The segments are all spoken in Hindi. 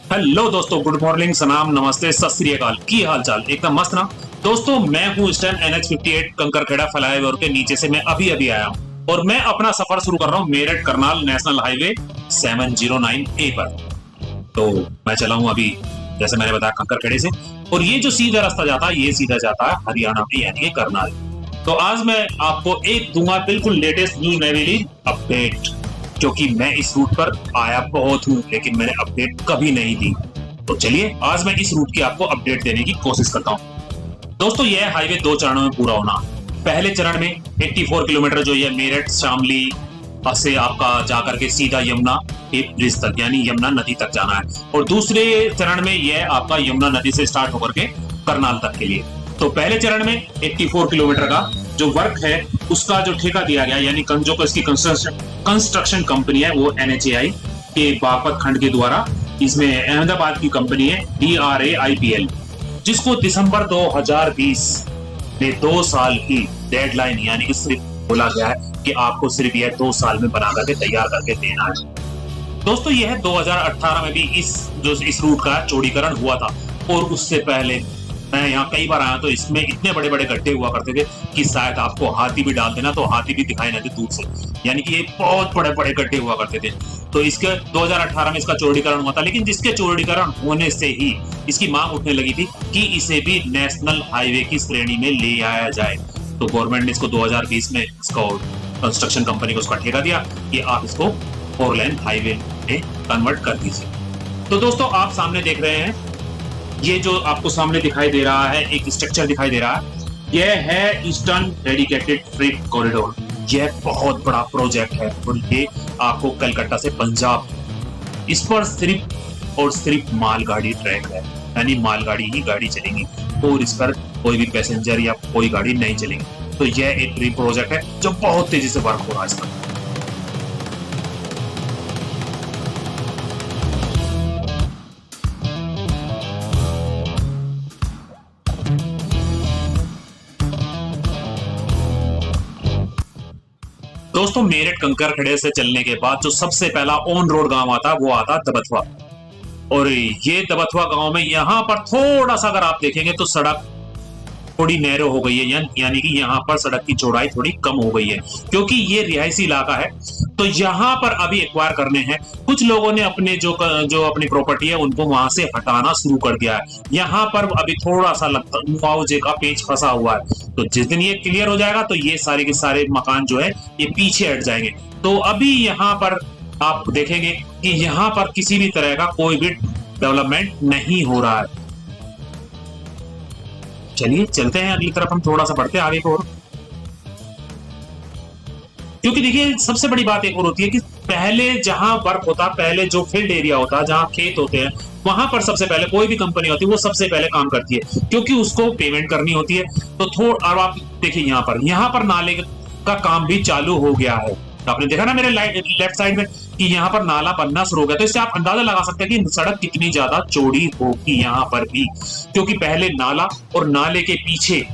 हेलो दोस्तों, गुड मॉर्निंग, सलाम, नमस्ते, सत श्री अकाल। की हाल चाल? एकदम मस्त ना। दोस्तों, मैं हूं इस टाइम NH 58 कंकरखेड़ा फ्लाईओवर के नीचे से मैं अभी आया हूं और मैं अपना सफर शुरू कर रहा हूं Meerut Karnal national highway 709A पर। तो मैं चला हूं अभी, जैसे मैंने बताया, कंकरखेड़े से। और ये जो सीधा रास्ता जाता है, ये सीधा जाता है हरियाणा में, यानी कि करनाल। तो आज मैं आपको एक दूंगा बिल्कुल लेटेस्ट न्यूज नवेली अपडेट, क्योंकि मैं इस रूट पर आया बहुत हूं लेकिन मैंने अपडेट कभी नहीं दी। तो चलिए आज मैं इस रूट की आपको अपडेट देने की कोशिश करता हूं। दोस्तों, यह हाईवे 2 चरणों में पूरा होना। पहले चरण में 84 किलोमीटर जो ये मेरठ शामली से आपका जाकर के सीधा यमुना के ब्रिज तक, यानी यमुना नदी तक जाना है। और दूसरे चरण में यह आपका यमुना नदी से स्टार्ट होकर के करनाल तक के लिए। तो पहले चरण में 84 किलोमीटर का जो वर्क है उसका जो ठेका दिया गया, यानी जो इसकी कंस्ट्रक्शन कंपनी है वो NHAI के बागपत खंड के द्वारा, इसमें अहमदाबाद की कंपनी है DRAIPL, जिसको दिसंबर 2020 में 2 साल की डेडलाइन, यानी कि सिर्फ बोला गया है कि आपको सिर्फ यह 2 साल में बना करके तैयार करके देना है। दोस्तों, यह 2018 में भी इस रूट का चौड़ीकरण हुआ था। और उससे पहले मैं यहाँ कई बार आया तो इसमें इतने बड़े बड़े गड्ढे हुआ करते थे कि शायद आपको हाथी भी डाल देना तो हाथी भी दिखाई न दे दूर से, यानी कि ये बहुत बड़े बड़े गड्ढे हुआ करते थे। तो इसके 2018 में इसका चौड़ीकरण हुआ था, लेकिन जिसके चौड़ीकरण होने से ही इसकी मांग उठने लगी थी कि इसे भी नेशनल हाईवे की श्रेणी में ले आया जाए। तो गवर्नमेंट ने इसको 2020 में इसको कंस्ट्रक्शन कंपनी को उसका ठेका दिया कि आप इसको 4 लेन हाईवे में कन्वर्ट कर दीजिए। तो दोस्तों, आप सामने देख रहे हैं, ये जो आपको सामने दिखाई दे रहा है, एक स्ट्रक्चर दिखाई दे रहा है, यह है ईस्टर्न डेडिकेटेड फ्रेट कॉरिडोर। यह बहुत बड़ा प्रोजेक्ट है और ये आपको कलकत्ता से पंजाब, इस पर सिर्फ और सिर्फ मालगाड़ी ट्रैक है, यानी मालगाड़ी ही गाड़ी चलेगी और इस पर कोई भी पैसेंजर या कोई गाड़ी नहीं चलेगी। तो यह एक ड्रीम प्रोजेक्ट है जो बहुत तेजी से वर्क हो रहा है इस पर। दोस्तों, मेरठ कंकरखेड़े से चलने के बाद जो सबसे पहला ऑन रोड गांव आता है वो आता दबथवा। और ये दबथवा गांव में यहाँ पर थोड़ा सा अगर आप देखेंगे तो सड़क थोड़ी नैरो हो गई है, यानी कि यहाँ पर सड़क की चौड़ाई थोड़ी कम हो गई है, क्योंकि ये रिहायशी इलाका है। तो यहाँ पर अभी एक्वायर करने हैं, कुछ लोगों ने अपने जो अपनी प्रॉपर्टी है उनको वहां से हटाना शुरू कर दिया है। यहाँ पर अभी थोड़ा सा मुआवजे का पेच फंसा हुआ है। तो जिस दिन ये क्लियर हो जाएगा तो ये सारे के सारे मकान जो है ये पीछे हट जाएंगे। तो अभी यहाँ पर आप देखेंगे कि यहाँ पर किसी भी तरह का कोई भी डेवलपमेंट नहीं हो रहा है। चलिए चलते हैं अगली तरफ, हम थोड़ा सा बढ़ते हैं आगे को। क्योंकि देखिए, सबसे बड़ी बात एक और होती है कि पहले जहां वर्क होता, पहले जो फील्ड एरिया होता, जहां खेत होते हैं, वहां पर सबसे पहले कोई भी कंपनी होती है वो सबसे पहले काम करती है, क्योंकि उसको पेमेंट करनी होती है। तो थोड़ा अब आप देखिए, यहाँ पर नाले का काम भी चालू हो गया है। तो आपने देखा ना मेरे लेफ्ट साइड में कि यहाँ पर नाला बनना शुरू हो गया। तो इससे आप अंदाजा लगा सकते हैं कि सड़क कितनी ज्यादा चौड़ी होगी यहाँ पर भी, क्योंकि पहले नाला और नाले के पीछे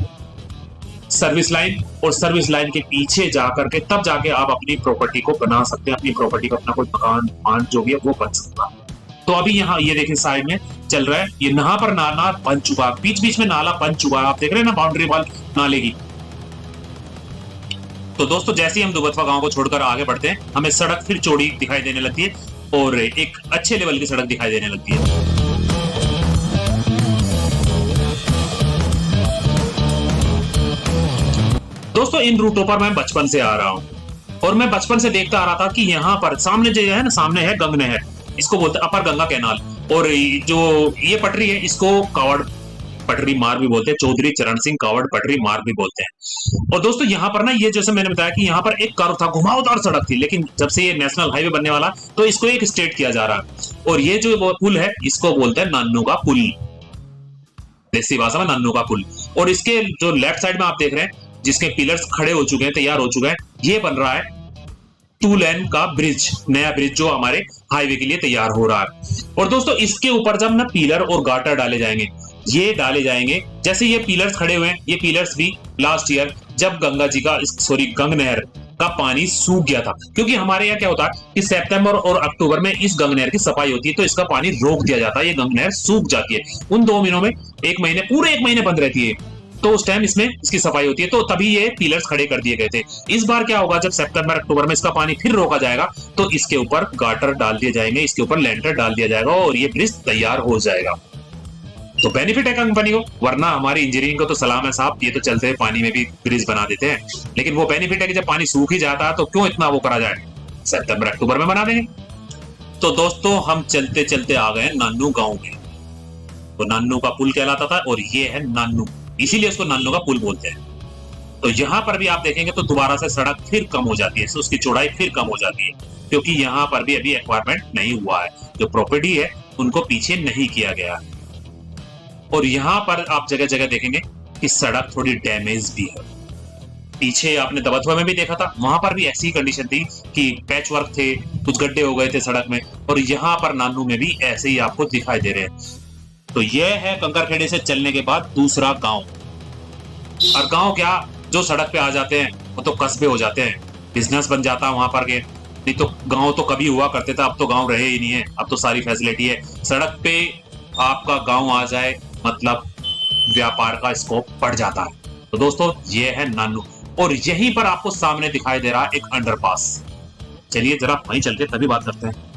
सर्विस लाइन और सर्विस लाइन के पीछे जाकर के तब जाके आप अपनी प्रॉपर्टी को बना सकते हैं, अपनी प्रॉपर्टी को, अपना कोई मकान जो भी है वो बन सकता है। तो अभी यहाँ ये देखिए साइड में चल रहा है, ये यहाँ पर नाला बन चुका है, बीच बीच में नाला बन चुका है, आप देख रहे हैं ना बाउंड्री वाल नाले की। तो दोस्तों, जैसे ही हम दुबथवा गांव को छोड़कर आगे बढ़ते हैं, हमें सड़क फिर चौड़ी दिखाई देने लगती है और एक अच्छे लेवल की सड़क दिखाई देने लगती है। दोस्तों, इन रूटों पर मैं बचपन से आ रहा हूं और मैं बचपन से देखता आ रहा था कि यहाँ पर सामने जो है ना, सामने है गंग नहर, इसको बोलते हैं अपर गंगा कैनाल। और जो ये पटरी है इसको कावड़ पटरी मार्ग भी बोलते हैं, चौधरी चरण सिंह कावड़ पटरी मार्ग भी बोलते हैं। और दोस्तों, यहाँ पर ना, ये जैसे मैंने बताया कि यहाँ पर एक कर्व था, घुमावदार सड़क थी, लेकिन जब से ये नेशनल हाईवे बनने वाला तो इसको एक स्टेट किया जा रहा है। और ये जो पुल है इसको बोलते हैं नान्नू का पुल, देसी भाषा में नान्नू का पुल। और इसके जो लेफ्ट साइड में आप देख रहे हैं, जिसके पिलर्स खड़े हो चुके हैं, तैयार हो चुके हैं, ये बन रहा है 2 लेन का ब्रिज, नया ब्रिज जो हमारे हाईवे के लिए तैयार हो रहा है। और दोस्तों, इसके ऊपर जब ना पिलर और गाटर डाले जाएंगे, ये डाले जाएंगे, जैसे ये पिलर्स खड़े हुए हैं, ये पिलर्स भी लास्ट ईयर जब गंगा जी का गंग नहर का पानी सूख गया था, क्योंकि हमारे यहाँ क्या होता है कि सितंबर और अक्टूबर में इस गंगनहर की सफाई होती है, तो इसका पानी रोक दिया जाता है, ये गंगनहर सूख जाती है। उन 2 महीनों में पूरे 1 महीने बंद रहती है, तो उस टाइम इसमें इसकी सफाई होती है, तो तभी ये पिलर्स खड़े कर दिए गए थे। इस बार क्या होगा, जब सितंबर अक्टूबर में इसका पानी फिर रोका जाएगा तो इसके ऊपर गाटर डाल दिए जाएंगे, इसके ऊपर लेंटर डाल दिया जाएगा और ये ब्रिज तैयार हो जाएगा। तो बेनिफिट है कंपनी को, वरना हमारी इंजीनियरिंग को तो सलाम है साहब, ये तो चलते हुए पानी में भी ब्रिज बना देते हैं। लेकिन वो बेनिफिट है कि जब पानी सूख ही जाता है तो क्यों इतना वो करा जाए, सितंबर अक्टूबर में बना देंगे। तो दोस्तों हम चलते चलते आ गए नान्नू गांव में। तो नान्नू का पुल कहलाता था और ये है नान्नू, इसीलिए उसको नान्नू का पुल बोलते हैं। तो यहाँ पर भी आप देखेंगे तो दोबारा से सड़क फिर कम हो जाती है, उसकी चौड़ाई फिर कम हो जाती है, क्योंकि यहाँ पर भी अभी एक्वायरमेंट नहीं हुआ है, जो प्रॉपर्टी है उनको पीछे नहीं किया गया है। और यहाँ पर आप जगह जगह देखेंगे कि सड़क थोड़ी डैमेज भी है। पीछे आपने दबथुआ में भी देखा था, वहां पर भी ऐसी कंडीशन थी कि पैच वर्क थे, कुछ गड्ढे हो गए थे सड़क में, और यहाँ पर नान्नू में भी ऐसे ही आपको दिखाई दे रहे हैं। तो यह है कंकरखेड़े से चलने के बाद दूसरा गांव। और गांव क्या, जो सड़क पे आ जाते हैं वो तो कस्बे हो जाते हैं, बिजनेस बन जाता है वहां पर के। नहीं तो गांव तो कभी हुआ करते थे, अब तो गांव रहे ही नहीं है, अब तो सारी फैसिलिटी है। सड़क पे आपका गांव आ जाए मतलब व्यापार का स्कोप बढ़ जाता है। तो दोस्तों ये है नान्नू, और यहीं पर आपको सामने दिखाई दे रहा है एक अंडरपास। चलिए जरा वहीं चल के तभी बात करते हैं।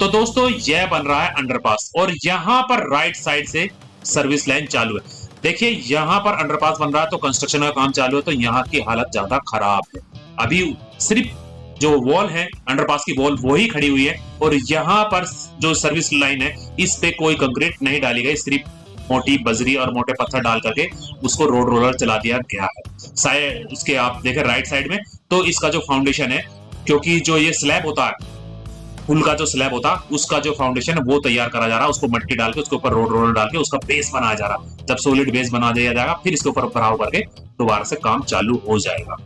तो दोस्तों यह बन रहा है अंडरपास, और यहां पर राइट साइड से सर्विस लाइन चालू है। देखिए यहां पर अंडरपास बन रहा है तो कंस्ट्रक्शन का काम चालू है, तो यहाँ की हालत ज्यादा खराब है। अभी सिर्फ जो वॉल है अंडरपास की वॉल वो ही खड़ी हुई है, और यहाँ पर जो सर्विस लाइन है इस पे कोई कंक्रीट नहीं डाली गई, सिर्फ मोटी बजरी और मोटे पत्थर डाल करके उसको रोड रोलर चला दिया गया है। साइड उसके आप देखें राइट साइड में, तो इसका जो फाउंडेशन है, क्योंकि जो ये स्लैब होता है, पुल का जो स्लैब होता है उसका जो फाउंडेशन है वो तैयार करा जा रहा है, उसको मट्टी डाल के उसके ऊपर रोड रोलर डाल के उसका बेस बनाया जा रहा है। जब सॉलिड बेस बना दिया जाएगा फिर इसके ऊपर भराव करके दोबारा से काम चालू हो जाएगा।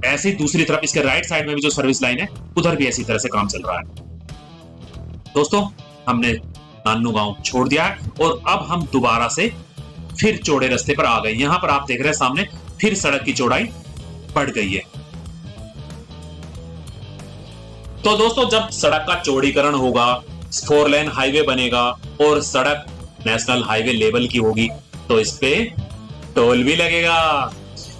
ऐसे ही दूसरी तरफ इसके राइट साइड में भी जो सर्विस लाइन है उधर भी ऐसी तरह से काम चल रहा है। दोस्तों हमने नान्नू गांव छोड़ दिया है और अब हम दोबारा से फिर चौड़े रास्ते पर आ गए। यहां पर आप देख रहे हैं सामने फिर सड़क की चौड़ाई बढ़ गई है। तो दोस्तों जब सड़क का चौड़ीकरण होगा, 4 लेन हाईवे बनेगा और सड़क नेशनल हाईवे लेवल की होगी, तो इस पे टोल भी लगेगा।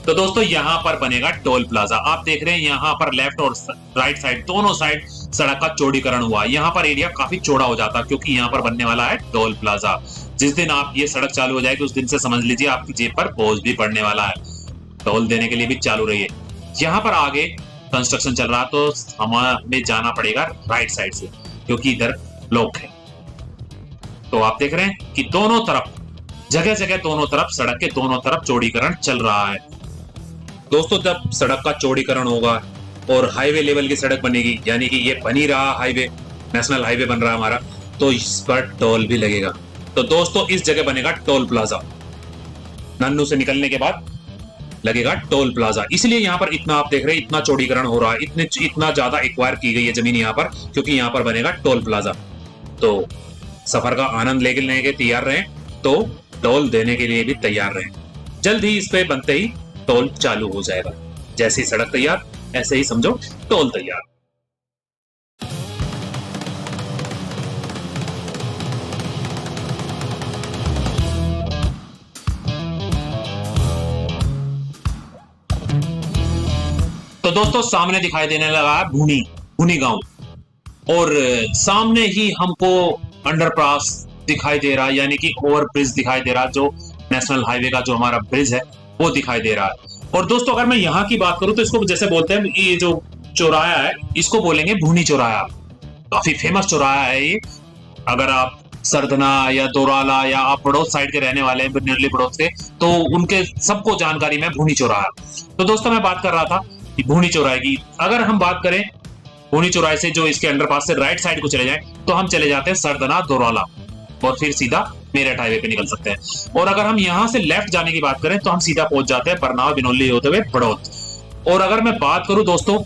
तो दोस्तों यहाँ पर बनेगा टोल प्लाजा। आप देख रहे हैं यहाँ पर लेफ्ट और राइट साइड दोनों साइड सड़क का चौड़ीकरण हुआ। यहाँ पर एरिया काफी चौड़ा हो जाता है क्योंकि यहाँ पर बनने वाला है टोल प्लाजा। जिस दिन आप ये सड़क चालू हो जाएगी उस दिन से समझ लीजिए आपकी जेब पर बोझ भी पड़ने वाला है, टोल देने के लिए भी चालू रहिए। यहाँ पर आगे कंस्ट्रक्शन चल रहा है तो हमें जाना पड़ेगा राइट साइड से क्योंकि इधर ब्लॉक है। तो आप देख रहे हैं कि दोनों तरफ जगह जगह दोनों तरफ सड़क के दोनों तरफ चौड़ीकरण चल रहा है। दोस्तों जब सड़क का चौड़ीकरण होगा और हाईवे लेवल की सड़क बनेगी, यानी कि ये बन ही रहा हाईवे, नेशनल हाईवे बन रहा है हमारा, तो इस पर टोल भी लगेगा। तो दोस्तों इस जगह बनेगा टोल प्लाजा। नान्नू से निकलने के बाद लगेगा टोल प्लाजा, इसलिए यहाँ पर इतना आप देख रहे हैं इतना चौड़ीकरण हो रहा है, इतना ज्यादा एक्वायर की गई है जमीन यहाँ पर क्योंकि यहाँ पर बनेगा टोल प्लाजा। तो सफर का आनंद लेने के तैयार रहें, तो टोल देने के लिए भी तैयार रहें। जल्द ही इस पे बनते ही टोल चालू हो जाएगा। जैसे ही सड़क तैयार ऐसे ही समझो टोल तैयार। तो दोस्तों सामने दिखाई देने लगा है भूनी गांव, और सामने ही हमको अंडरपास दिखाई दे रहा है, यानी कि ओवर ब्रिज दिखाई दे रहा है, जो नेशनल हाईवे का जो हमारा ब्रिज है वो दिखाई दे रहा है। और दोस्तों अगर मैं यहाँ की बात करूं तो इसको जैसे बोलते हैं, ये जो चौराहा है इसको बोलेंगे भूनी चौराहा। काफी फेमस चौराहा है ये। अगर आप सरधना या दोराला या आप बड़ौद साइड के रहने वाले हैं, निर्ली बड़ौद के, तो उनके सबको जानकारी में भूनी चौराहा। तो दोस्तों मैं बात कर रहा था भूनी चौराहे की। अगर हम बात करें भूनी चौराहे से जो इसके अंडरपास से राइट साइड को चले जाएं तो हम चले जाते हैं सरधना दोराला और फिर सीधा मेरठ हाईवे पे निकल सकते हैं। और अगर हम यहाँ से लेफ्ट जाने की बात करें तो हम सीधा पहुंच जाते हैं बरनाला बिनौली होते हुए बड़ौद। और अगर मैं बात करूं दोस्तों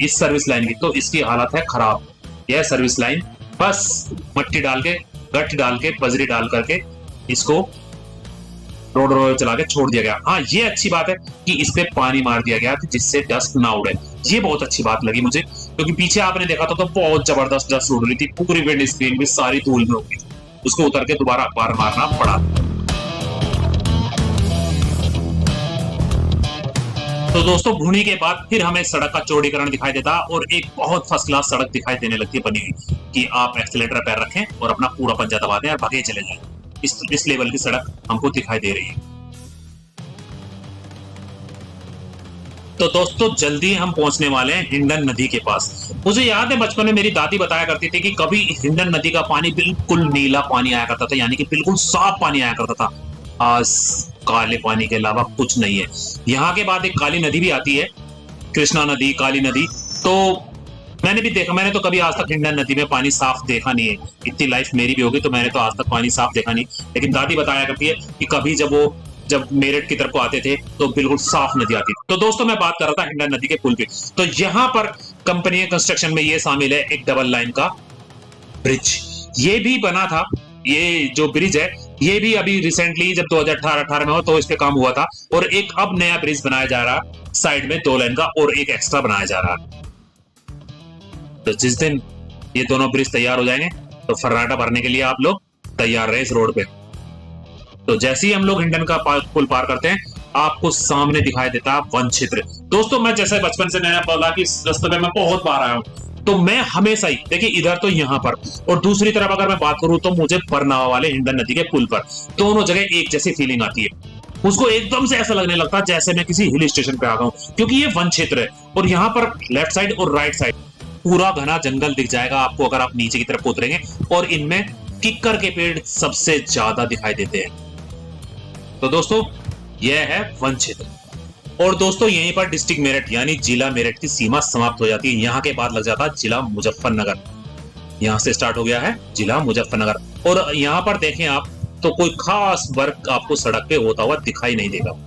इस सर्विस लाइन की, तो इसकी हालत है खराब। यह सर्विस लाइन बस मट्टी डाल के, गट्ठ डाल के, बजरी डाल करके इसको रोड रोड चला के छोड़ दिया गया। हाँ, ये अच्छी बात है कि इस पे पानी मार दिया गया जिससे डस्ट ना उड़े। ये बहुत अच्छी बात लगी मुझे, क्योंकि पीछे आपने देखा था तो बहुत जबरदस्त डस्ट उड़ रही थी, पूरी विंड स्क्रीन भी सारी धूल में होगी, उसको उतर के दोबारा अखबार मारना पड़ा। तो दोस्तों भूनी के बाद फिर हमें सड़क का चौड़ीकरण दिखाई देता और एक बहुत फर्स्ट क्लास सड़क दिखाई देने लगती है बनी हुई, कि आप एक्सीलेटर पैर रखें और अपना पूरा पंजा दबा दें और भागे चले जाएं। इस लेवल की सड़क हमको दिखाई दे रही है। तो दोस्तों जल्दी हम पहुंचने वाले हैं हिंडन नदी के पास। मुझे याद है बचपन में मेरी दादी बताया करती थी कि कभी हिंडन नदी का पानी बिल्कुल नीला पानी आया करता था, यानी कि बिल्कुल साफ पानी आया करता था। आज काले पानी के अलावा कुछ नहीं है। यहाँ के बाद एक काली नदी भी आती है, कृष्णा नदी, काली नदी। तो मैंने भी देखा, मैंने तो कभी आज तक हिंडन नदी में पानी साफ देखा नहीं है। इतनी लाइफ मेरी भी होगी तो मैंने तो आज तक पानी साफ देखा नहीं, लेकिन दादी बताया करती है कि कभी जब मेरठ की तरफ को आते थे तो बिल्कुल साफ नदी आती थी। तो दोस्तों मैं बात कर रहा था हिंडन नदी के पुल पे। तो यहाँ पर कंपनी कंस्ट्रक्शन में ये शामिल है एक डबल लाइन का ब्रिज। ये भी बना था, ये जो ब्रिज है ये भी अभी रिसेंटली जब 2018 में हो तो इस पे काम हुआ था, और एक अब नया ब्रिज बनाया जा रहा है साइड में 2 लाइन का, और एक एक्स्ट्रा बनाया जा रहा है। तो जिस दिन ये दोनों ब्रिज तैयार हो जाएंगे तो फर्राटा भरने के लिए आप लोग तैयार रहे इस रोड पे। तो जैसे ही हम लोग हिंडन का पुल पार करते हैं आपको सामने दिखाई देता है वन क्षेत्र। दोस्तों मैं जैसे बचपन से मैंने बोला कि इस रास्ते पे मैं बहुत बार आया हूँ, तो मैं हमेशा ही देखिए इधर तो यहाँ पर और दूसरी तरफ अगर मैं बात करूं तो मुझे बरनावा वाले हिंडन नदी के पुल पर दोनों जगह एक जैसी फीलिंग आती है। उसको एकदम से ऐसा लगने लगता है जैसे मैं किसी हिल स्टेशन पे आ गया हूँ, क्योंकि ये वन क्षेत्र है और यहाँ पर लेफ्ट साइड और राइट साइड पूरा घना जंगल दिख जाएगा आपको अगर आप नीचे की तरफ उतरेंगे, और इनमें किक्कर के पेड़ सबसे ज्यादा दिखाई देते हैं। तो दोस्तों यह है वन क्षेत्र, और दोस्तों यहीं पर डिस्ट्रिक्ट मेरठ यानी जिला मेरठ की सीमा समाप्त हो जाती है। यहाँ के बाद लग जाता है जिला मुजफ्फरनगर। यहाँ से स्टार्ट हो गया है जिला मुजफ्फरनगर, और यहाँ पर देखें आप तो कोई खास वर्क आपको सड़क पे होता हुआ दिखाई नहीं देगा।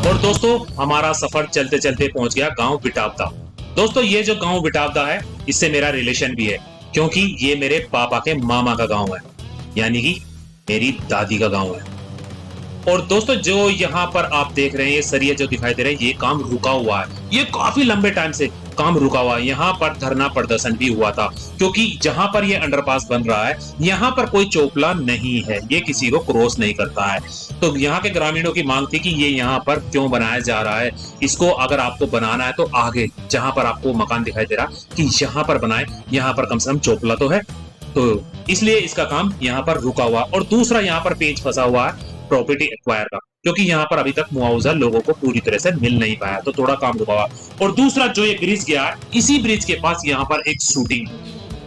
और दोस्तों हमारा सफर चलते चलते पहुंच गया गांव बिटावदा। दोस्तों ये जो गांव बिटावदा है इससे मेरा रिलेशन भी है, क्योंकि ये मेरे पापा के मामा का गांव है, यानी कि मेरी दादी का गांव है। और दोस्तों जो यहाँ पर आप देख रहे हैं ये सरिया जो दिखाई दे रहे हैं, ये काम रुका हुआ है, ये काफी लंबे टाइम से काम रुका हुआ है। यहाँ पर धरना प्रदर्शन भी हुआ था, क्योंकि जहां पर ये अंडरपास बन रहा है यहाँ पर कोई चौपला नहीं है, ये किसी को क्रॉस नहीं करता है। तो यहाँ के ग्रामीणों की मांग थी कि ये यहाँ पर क्यों बनाया जा रहा है, इसको अगर आपको बनाना है तो आगे जहां पर आपको मकान दिखाई दे रहा कि यहाँ पर बनाए, यहाँ पर कम से कम चौपला तो है, तो इसलिए इसका काम यहाँ पर रुका हुआ। और दूसरा यहाँ पर पेच फंसा हुआ है प्रॉपर्टी एक्वायर का, क्योंकि यहाँ पर अभी तक मुआवजा लोगों को पूरी तरह से मिल नहीं पाया, तो थोड़ा काम रुका हुआ। और दूसरा जो ये ब्रिज गया है, इसी ब्रिज के पास यहाँ पर एक शूटिंग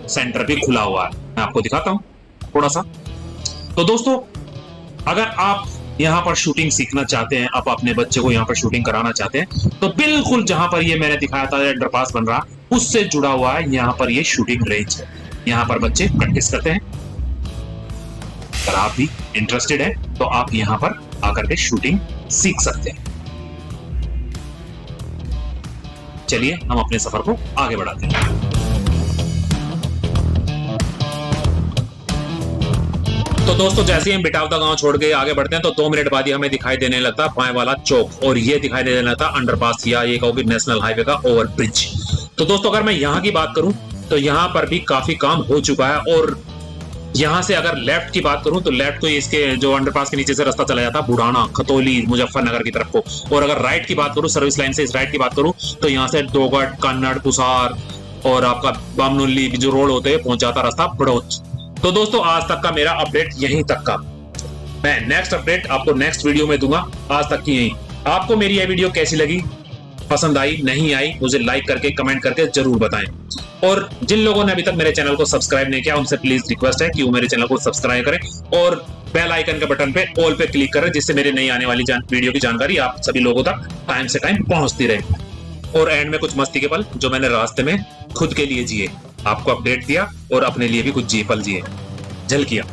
सेंटर भी खुला हुआ है, मैं आपको दिखाता हूँ थोड़ा सा। तो दोस्तों अगर आप यहाँ पर शूटिंग सीखना चाहते हैं, आप अपने बच्चे को यहाँ पर शूटिंग कराना चाहते हैं, तो बिल्कुल जहां पर ये मैंने दिखाया था अंडरपास बन रहा उससे जुड़ा हुआ है यहाँ पर ये शूटिंग रेंज है। यहाँ पर बच्चे प्रैक्टिस करते हैं। अगर आप भी इंटरेस्टेड हैं तो आप यहाँ पर आकर के शूटिंग सीख सकते हैं। चलिए हम अपने सफर को आगे बढ़ाते हैं। तो दोस्तों जैसे ही हम बिटावदा गांव छोड़ के आगे बढ़ते हैं तो 2 मिनट बाद ही हमें दिखाई देने लगता बाएं वाला चौक, और ये दिखाई देने लगता अंडरपास या ये कहोगे नेशनल हाईवे का ओवरब्रिज। तो दोस्तों अगर मैं यहाँ की बात करूं तो यहाँ पर भी काफी काम हो चुका है, और यहाँ से अगर लेफ्ट की बात करूं तो लेफ्ट तो इसके जो अंडरपास के नीचे से रास्ता चला जाता बुढ़ाना, खतौली, मुजफ्फरनगर की तरफ को। और अगर राइट की बात करूं, सर्विस लाइन से इस राइट की बात करूं तो यहाँ से डोगट, कन्नड़, पुसार और आपका बामनुल्ली जो रोड होते हैं पहुंच जाता रास्ता बड़ौच। तो दोस्तों आज तक का मेरा अपडेट यहीं तक का। मैं नेक्स्ट अपडेट आपको नेक्स्ट वीडियो में दूंगा। आज तक की यही। आपको मेरी यह वीडियो कैसी लगी, पसंद आई, नहीं आई, मुझे लाइक करके कमेंट करके जरूर बताएं। और जिन लोगों ने अभी तक मेरे चैनल को सब्सक्राइब नहीं किया उनसे प्लीज रिक्वेस्ट है कि वो मेरे चैनल को सब्सक्राइब करें और बेल आइकन के बटन पे ऑल पे क्लिक करें, जिससे मेरे नई आने वाली वीडियो की जानकारी आप सभी लोगों तक टाइम से टाइम पहुंचती रहे। और एंड में कुछ मस्ती के पल जो मैंने रास्ते में खुद के लिए जिए, आपको अपडेट दिया और अपने लिए भी कुछ जी पल जिए, झलकिया।